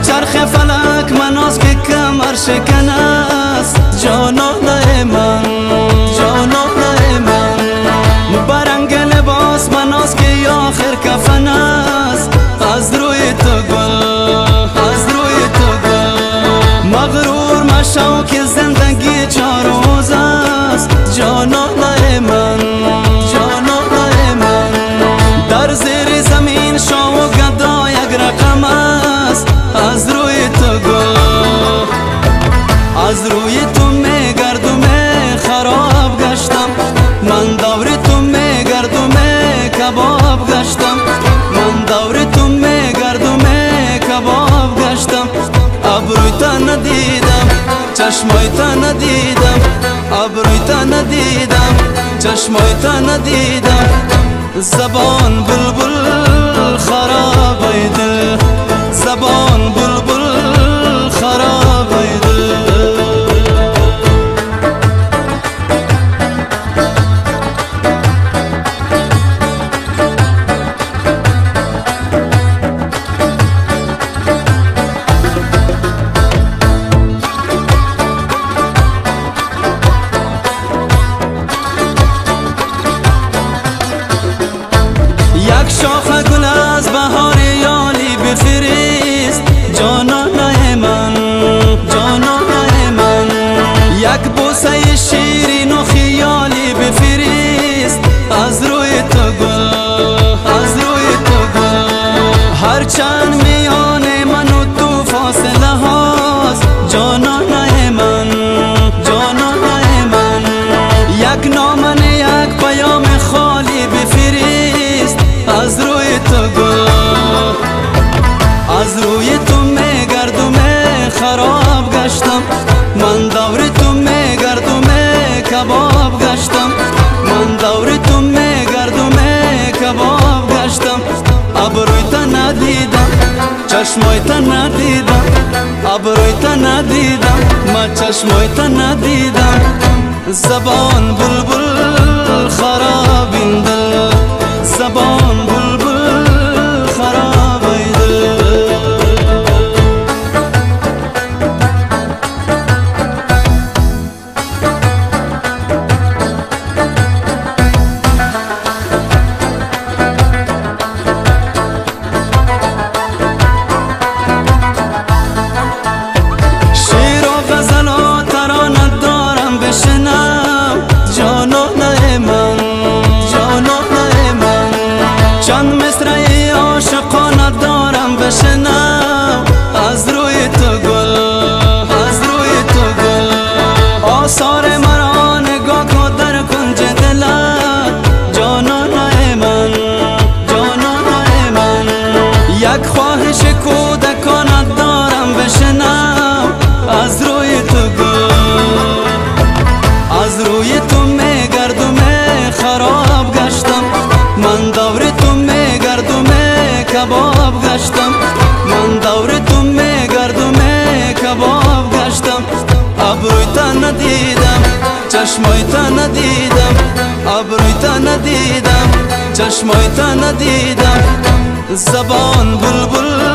چرخ فلک مناس که کمر شکن است جانانه من، جانانه من. برنگ لباس مناس که آخر کفن است از روی تو گل، از روی تو گل. مغرور مشو که زندگی 4 روز است جانانه من، جانانه من. در زیر زمین شو گدا یک رقم است از روی تو گل، از روی تو میگردم خراب گشتم من. دور تو میگردم کباب گشتم من. دور تو میگردم کباب گشتم. ابروی تا ندیدم چشمای تا ندیدم، ابروی تا ندیدم چشمای تا ندیدم. زبان بلبل خراب ای دل، زبان بلبل خراب ای دل. یک شاخه گل از بهار یالی بفرست جانانه من، جانانه من. یک بوسه شیرین و خیالی بفرست از روی تو گل، از روی تو گل. هرچند میان من و تو فاصله هاست جانانه من، جانانه من. یک نامه یک پیام خالی بفرست از روی تو گل، از روی تو میگردم خراب گشتم من. دور تو میگردم کباب گشتم من. دور تو میگردم کباب گشتم. ابروی تا ندیدم چشمای تا ندیدم، ابروی تا ندیدم من چشمای تا ندیدم. زبان بلبل خراب این دل، زبان بلبل خراب ای دل. شعر و غزل و ترانه دارم بشنم جانانه من، جانانه من. چند مصرعی عاشقانه دارم بشنم از روی تو گل، از روی تو گل. آثار مرا نگاه کن در کنج دلت جانانه من، جانانه من. یک خواهش کودکانه دارم بشنم از روی تو گل، از روی تو میگردم خراب گشتم من. دور تو میگردم کباب گشتم من. دور تو میگردم کباب گشتم. ابروی تا ندیدم چشمای تا ندیدم، ابروی تا ندیدم چشمای تا ندیدم. زبان بلبل